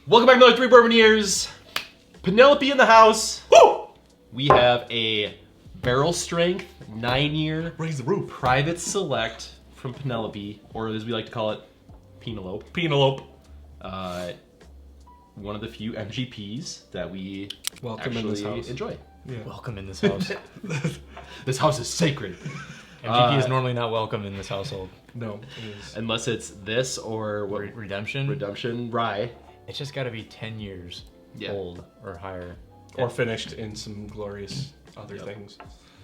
Welcome back to another 3 Bourbon Years. Penelope in the house. Woo! We have a barrel strength 9-year Raise the roof. private select from Penelope, or as we like to call it, Penelope. Penelope. One of the few MGPs that we Welcome in this house. enjoy. Yeah. Welcome in this house. This house is sacred. MGP is normally not welcome in this household. No, it is. Unless it's this or what? Redemption? Redemption Rye. It's just got to be 10 years old or higher. Or finished in some glorious other things.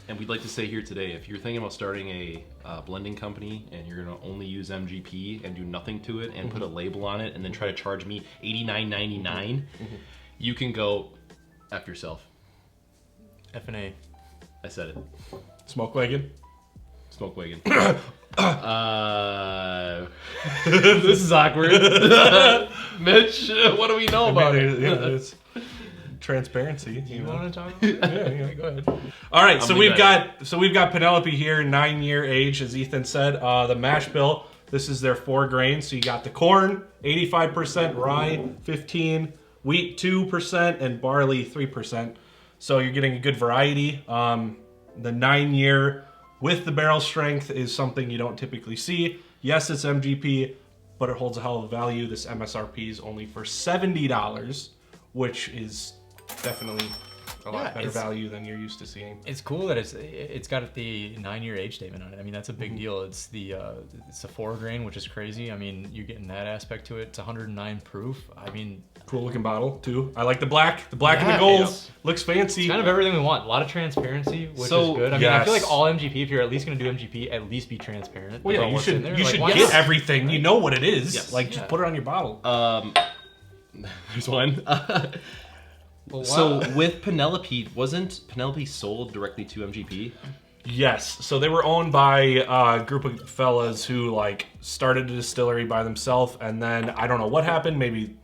And we'd like to say here today, if you're thinking about starting a blending company and you're going to only use MGP and do nothing to it and put a label on it and then try to charge me $89.99, you can go F yourself. F&A. I said it. Smoke wagon. Smoke wagon. This is awkward. Mitch, what do we know about it? It's transparency. You want to talk about it? Yeah, go ahead. All right, so we've got Penelope here, 9-year age, as Ethan said. The mash bill. This is their 4 grains. So you got the corn, 85%, rye, 15%, wheat, 2%, and barley, 3%. So you're getting a good variety. The 9-year with the barrel strength is something you don't typically see. Yes, it's MGP, but it holds a hell of a value. This MSRP is only for $70, which is definitely a lot better value than you're used to seeing. It's cool that it's got the 9-year age statement on it. I mean, that's a big deal. It's it's a 4 grain, which is crazy. I mean, you're getting that aspect to it. It's 109 proof. I mean, cool looking bottle too. I like the black and the gold. Looks fancy. It's kind of everything we want. A lot of transparency, which is good. I mean, I feel like all MGP, if you're at least going to do MGP, at least be transparent. Well, yeah, you should get everything. You know what it is. Yes. Just put it on your bottle. There's one. Well, wow. So with Penelope, wasn't Penelope sold directly to MGP? Yes. So they were owned by a group of fellas who started a distillery by themselves, and then I don't know what happened. Maybe,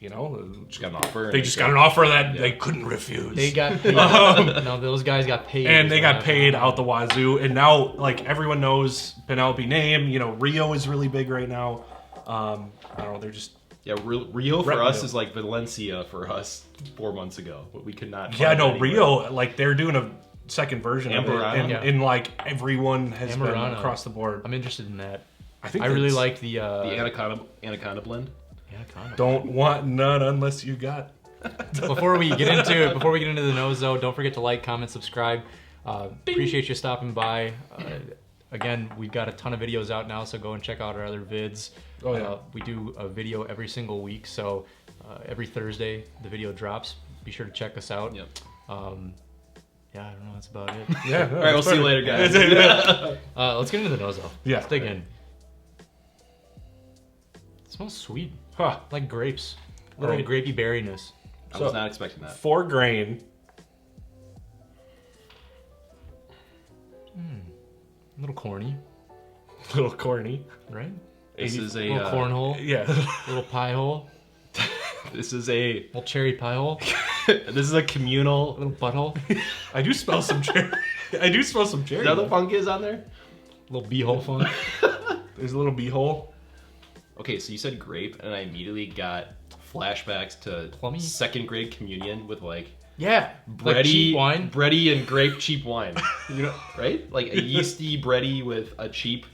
Just got an offer. They just got an offer that they couldn't refuse. They got paid. No, those guys got paid. And they got paid out the wazoo. And now, everyone knows Penelope name. Rio is really big right now. I don't know. They're just... Yeah, Rio for us is like Valencia for us 4 months ago. But we could not. Yeah, no, Rio, they're doing a second version of it. And everyone has been across the board. I'm interested in that. I really like the Anaconda blend. Anaconda. Don't want none unless you got. Before we get into the nose though, don't forget to like, comment, subscribe. Appreciate you stopping by. Again, we've got a ton of videos out now, so go and check out our other vids. Oh yeah. We do a video every single week, so every Thursday the video drops. Be sure to check us out. Yep. Yeah, I don't know. That's about it. Yeah. All right, we'll see you later, guys. Let's get into the nose though. Yeah. Let's dig in. It smells sweet. Huh. Like grapes. A little grapey berryness. I was not expecting that. 4 grain. A little corny. A little corny. Right? This is a little cornhole. Yeah. Little pie hole. This is a Little cherry pie hole. this is a communal. Little butthole. I do smell some cherry. I do smell some cherry. Is that the funk is on there? Little beehole funk. There's a little beehole. Okay, so you said grape, and I immediately got flashbacks to Plummy? 2nd grade communion with Yeah. bready cheap wine. bready and grape cheap wine. Right? Like a yeasty bready with a cheap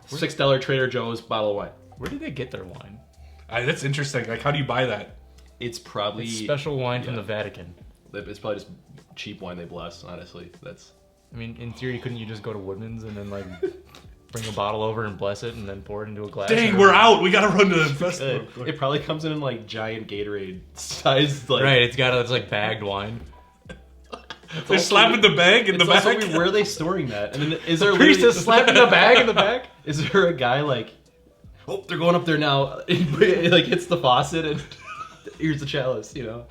$6 Trader Joe's bottle of wine. Where did they get their wine? That's interesting. How do you buy that? It's probably Special wine from the Vatican. It's probably just cheap wine they bless. Honestly, that's. I mean, in theory, couldn't you just go to Woodman's and then bring a bottle over and bless it and then pour it into a glass? Dang, we're out. We gotta run to the festival. It probably comes in giant Gatorade size. Right, it's bagged wine. They're slapping the bag in the back. Where are they storing that? And then is there Priest is slapping the bag in the back? Is there a guy oh, they're going up there now. It hits the faucet and here's the chalice. Well,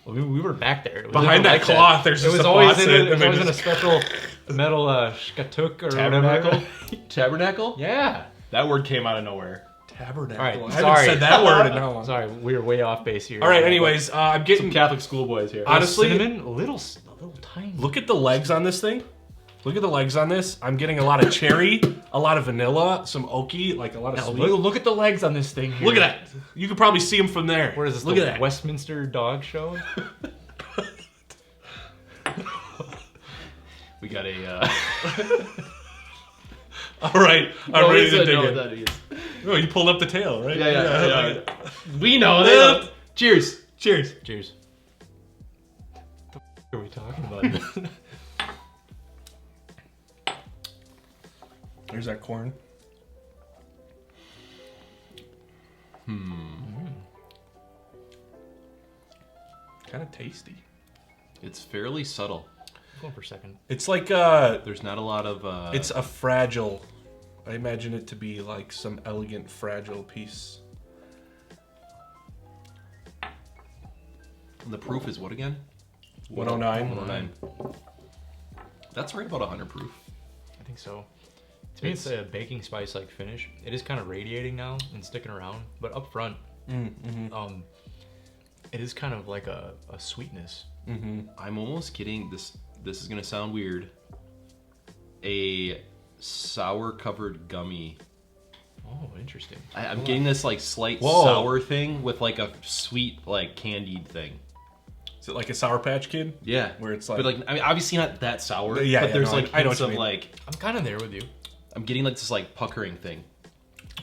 we were back there. Behind that cloth, there's just a faucet. It was always in a special metal shkatuk or tabernacle. whatever. Tabernacle? Yeah. That word came out of nowhere. Tabernacle. All right, I haven't said that word in how long. Sorry, we were way off base here. All right, anyways, I'm getting Some Catholic schoolboys here. Honestly, cinnamon, a little tiny. Look at the legs on this thing. Look at the legs on this. I'm getting a lot of cherry, a lot of vanilla, some oaky, like a lot of sweet. Look at the legs on this thing here. Look at that. You can probably see them from there. What is this, Look the at that. Westminster Dog Show? We got a. All right, I'm ready to dig know in. what that is. Oh, you pulled up the tail, right? Yeah. We know. They know. Cheers. Cheers. Cheers. What the are we talking about? There's that corn. Kind of tasty. It's fairly subtle. I'm going for a second. It's like There's not a lot of. it's a fragile. I imagine it to be like some elegant, fragile piece. And the proof is what again? 109. 109. That's right about 100 proof. I think so. To me, it's a baking spice like finish. It is kind of radiating now and sticking around, but up front, it is kind of like a sweetness. I'm almost getting this. This is gonna sound weird. A sour covered gummy. Oh, interesting. I'm getting this like slight Whoa. sour thing with like a sweet like candied thing. Is it like a Sour Patch Kid? Yeah, Where it's like- but like I mean, obviously not that sour. Yeah, but yeah, there's no, like I know hints what you of mean. like I'm kind of there with you. I'm getting like this like puckering thing,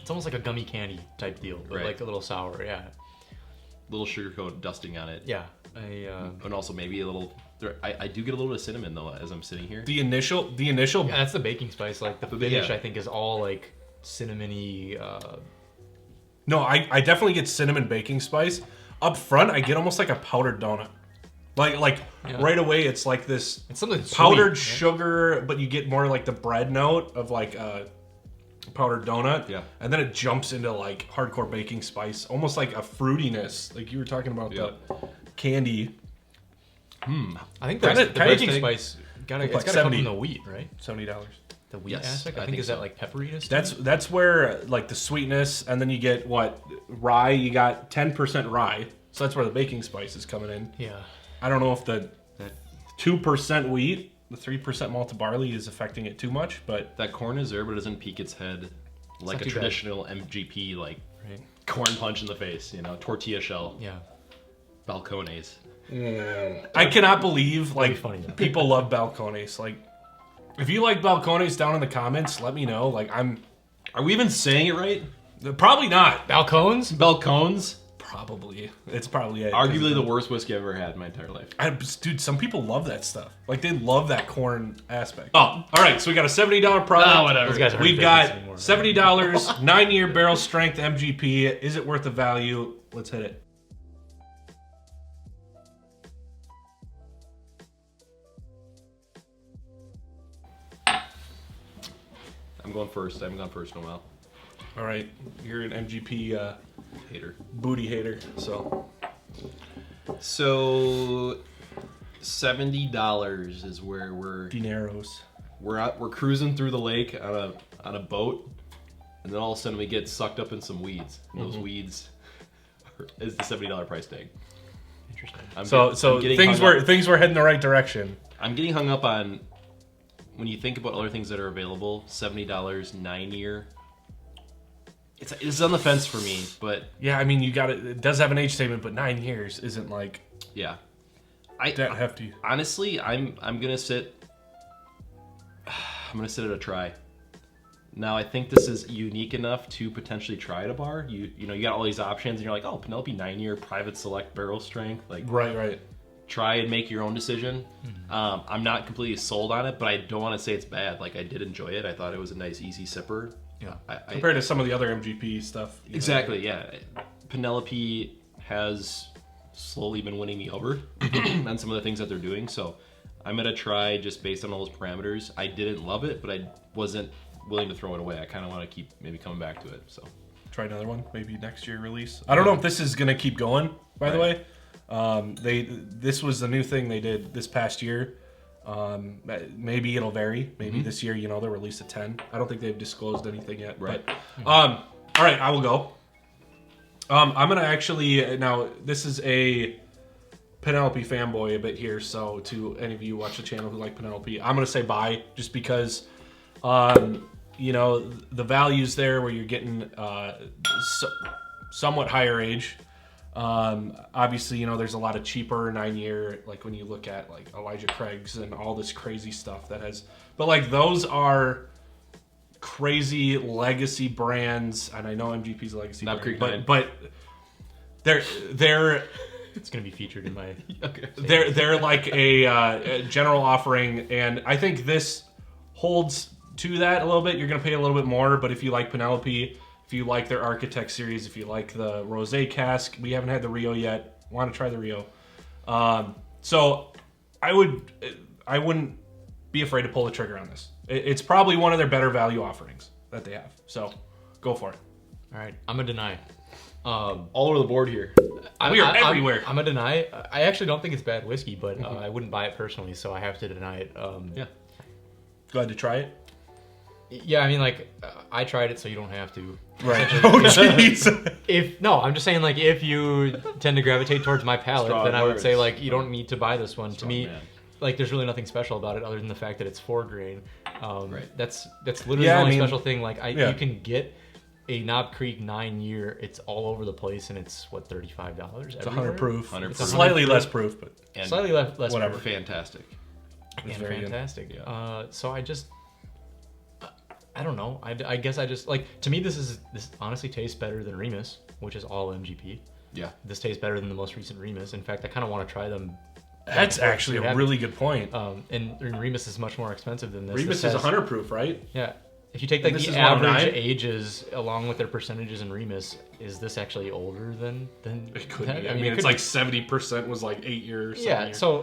It's almost like a gummy candy type deal, but Right. like a little sour. Yeah, little sugar coat dusting on it, yeah. and also maybe a little. I do get a little bit of cinnamon though as I'm sitting here. The initial. Yeah, that's the baking spice. Like the finish, yeah. I think, is all like cinnamony. No, I definitely get cinnamon baking spice. Up front, I get almost like a powdered donut. Like Yeah. right away, it's like this It's something powdered sweet, sugar, but you get more like the bread note of like a powdered donut. Yeah. And then it jumps into like hardcore baking spice, almost like a fruitiness. Like you were talking about Yeah. the candy. I think Kinda- the kinda baking take- spice it's like gotta come 70. from the wheat, right? $70. The wheat Yes, aspect. I I think think is so. that like pepperiness? That's where like the sweetness, and then you get what rye. You got 10% rye, so that's where the baking spice is coming in. Yeah. I don't know if the 2% wheat, the 3% malted barley is affecting it too much, but That corn is there, but it doesn't peek its head like not a too bad. traditional MGP like Right. corn punch in the face. You know, tortilla shell, Yeah. balcones. I cannot believe like funny, though. people love balcones. Like, if you like balcones, down in the comments, let me know. Like, Are we even saying it right? probably not. Balcones? Balcones, Probably it's probably it. arguably the worst whiskey I've ever had in my entire life. Dude, some people love that stuff. Like, they love that corn aspect. Oh, all right. So we got a $70 product. Whatever. Those guys aren't We've in got business anymore. $70, 9-year barrel strength MGP. Is it worth the value? Let's hit it. I'm going first. I haven't gone first in a while. All right, you're an MGP Hater. booty hater. So So $70 is where dineros. we're cruising through the lake on a boat, and then all of a sudden we get sucked up in some weeds. And those weeds is the $70 price tag. Interesting. So things were heading the right direction. I'm getting hung up on when you think about other things that are available. $70, 9-year. It's on the fence for me, but Yeah, I mean, you got it. It does have an age statement, but 9 years isn't like yeah. that hefty. Honestly, I'm gonna sit. I'm gonna sit at a try. Now I think this is unique enough to potentially try at a bar. You know you got all these options, and you're like, oh, Penelope 9-year private select barrel strength. Like, Right. try and make your own decision. I'm not completely sold on it, but I don't want to say it's bad. Like, I did enjoy it. I thought it was a nice, easy sipper. Yeah. Compared to some of the other MGP stuff. you know. Exactly, yeah. Penelope has slowly been winning me over on some of the things that they're doing, so I'm gonna try just based on all those parameters. I didn't love it, but I wasn't willing to throw it away. I kind of want to keep maybe coming back to it. So Try another one, maybe next year release. I don't know if this is gonna keep going. By the way, this was the new thing they did this past year. Maybe it'll vary. Maybe this year, they'll release a 10. I don't think they've disclosed anything yet. Right. But, all right, I will go. I'm gonna actually now. This is a Penelope fanboy a bit here, so to any of you who watch the channel who like Penelope, I'm gonna say buy just because, you know, the value's there where you're getting somewhat higher age. Obviously, you know, there's a lot of cheaper 9-year, like when you look at like Elijah Craig's and all this crazy stuff that has, but like those are crazy legacy brands, and I know MGP's a legacy brand, but they're It's gonna be featured in my. Okay. They're like a general offering, and I think this holds to that a little bit. You're gonna pay a little bit more, but if you like Penelope, if you like their Architect series, if you like the Rosé cask, we haven't had the Rio yet. Want to try the Rio? So I wouldn't be afraid to pull the trigger on this. It's probably one of their better value offerings that they have. So go for it. All right, I'm gonna deny. All over the board here. We are everywhere. I'm gonna deny. I actually don't think it's bad whiskey, but I wouldn't buy it personally, so I have to deny it. Yeah. Glad to try it. Yeah, I mean, like, I tried it, so you don't have to. Right. Oh, jeez. I'm just saying, like, if you tend to gravitate towards my palate, Strong then I would words. say, like, you don't need to buy this one. To me, man. like, there's really nothing special about it other than the fact that it's 4 grain. Right. That's literally Yeah, the I only mean, special thing. Like, yeah. you can get a Knob Creek 9-year. It's all over the place, and it's what, $35. It's 100 proof. 100 It's proof. slightly less proof, but And Slightly less whatever. proof. fantastic. And very good. fantastic. Yeah. So I don't know. I guess I just like, to me this honestly tastes better than Remus, which is all MGP. Yeah. This tastes better than the most recent Remus. In fact, I kind of want to try them. that's actually a really good point. And Remus is much more expensive than this. Remus This is has- 100 proof, right? Yeah. If you take like And this the is 109? average ages along with their percentages in Remus, is this actually older than It could that? be. I mean, it's like 70% was like 8 years. Yeah, so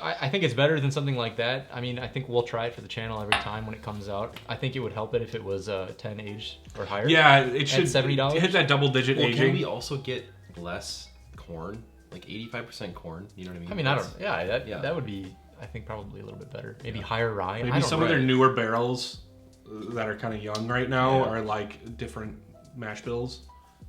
I think it's better than something like that. I mean, I think we'll try it for the channel every time when it comes out. I think it would help it if it was 10 age or higher. Yeah, it should $70? hit that double-digit Well, aging. can we also get less corn? Like 85% corn? You know what I mean? I mean, I don't. That's- Yeah, that would be, I think, probably a little bit better. Maybe higher rye. Maybe I don't some know. of their newer barrels that are kind of young right now Yeah. are like different mash bills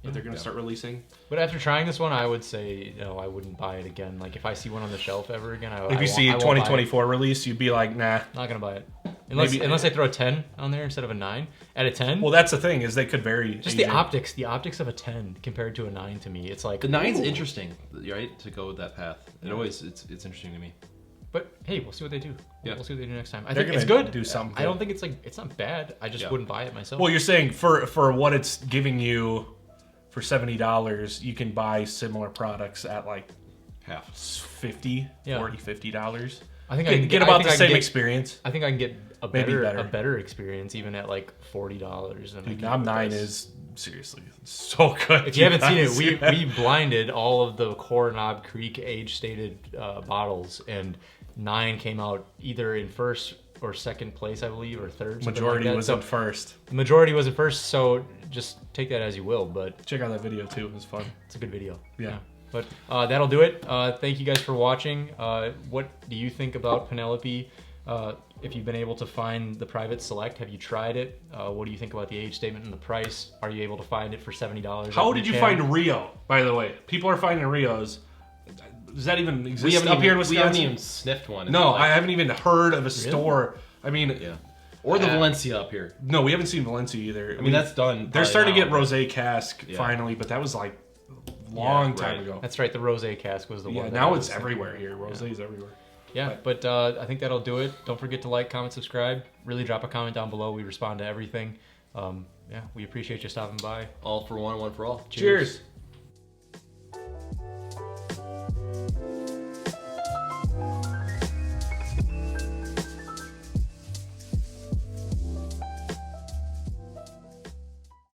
that they're going to start releasing. But after trying this one, I would say, no, I wouldn't buy it again. Like, if I see one on the shelf ever again, If you see I won't buy it. 2024 release, you'd be like, nah. Not gonna buy it. Unless I throw a 10 on there instead of a 9. At a 10, Well, that's the thing, is they could vary. just aging. the optics of a 10 compared to a 9 to me, it's like The 9's ooh. interesting, right? To go with that path. It's interesting to me. But hey, we'll see what they do. Yeah. We'll see what they do next time. I They're think it's gonna good. do something I don't good. think it's not bad. I just Yeah. wouldn't buy it myself. Well, you're saying for what it's giving you for $70, you can buy similar products at like Half. $50, Yeah. $40, $50. I think Get, I can get I about think the I can same get- experience. I think I can get a Maybe better better. experience even at like $40. Than I Dude, can Knob with 9 this. is seriously so good. If you haven't seen it, guys. we blinded all of the core Knob Creek age stated bottles, and 9 came out either in first or second place, I believe, or third. something Majority like that. was So in first. the majority was in first, so just take that as you will. But Check out that video too. It was fun. it's a good video. Yeah. But that'll do it. Thank you guys for watching. What do you think about Penelope? If you've been able to find the Private Select, have you tried it? What do you think about the age statement and the price? Are you able to find it for $70? How did you find Rio, by the way? People are finding Rios. Does that even exist We haven't up here in we haven't Wisconsin? even sniffed one. No, I haven't even heard of a store. I mean, Yeah. Or the Valencia up here. no, we haven't seen Valencia either. I mean, that's done. They're probably starting to now, get but- rosé cask Yeah. finally, but that was like a long time right. ago. That's right. The rosé cask was the Yeah, one. that now I was it's thinking. everywhere here. Rosé is everywhere. Yeah, but I think that'll do it. Don't forget to like, comment, subscribe. Really drop a comment down below. We respond to everything. Yeah, we appreciate you stopping by. All for one for all. Cheers.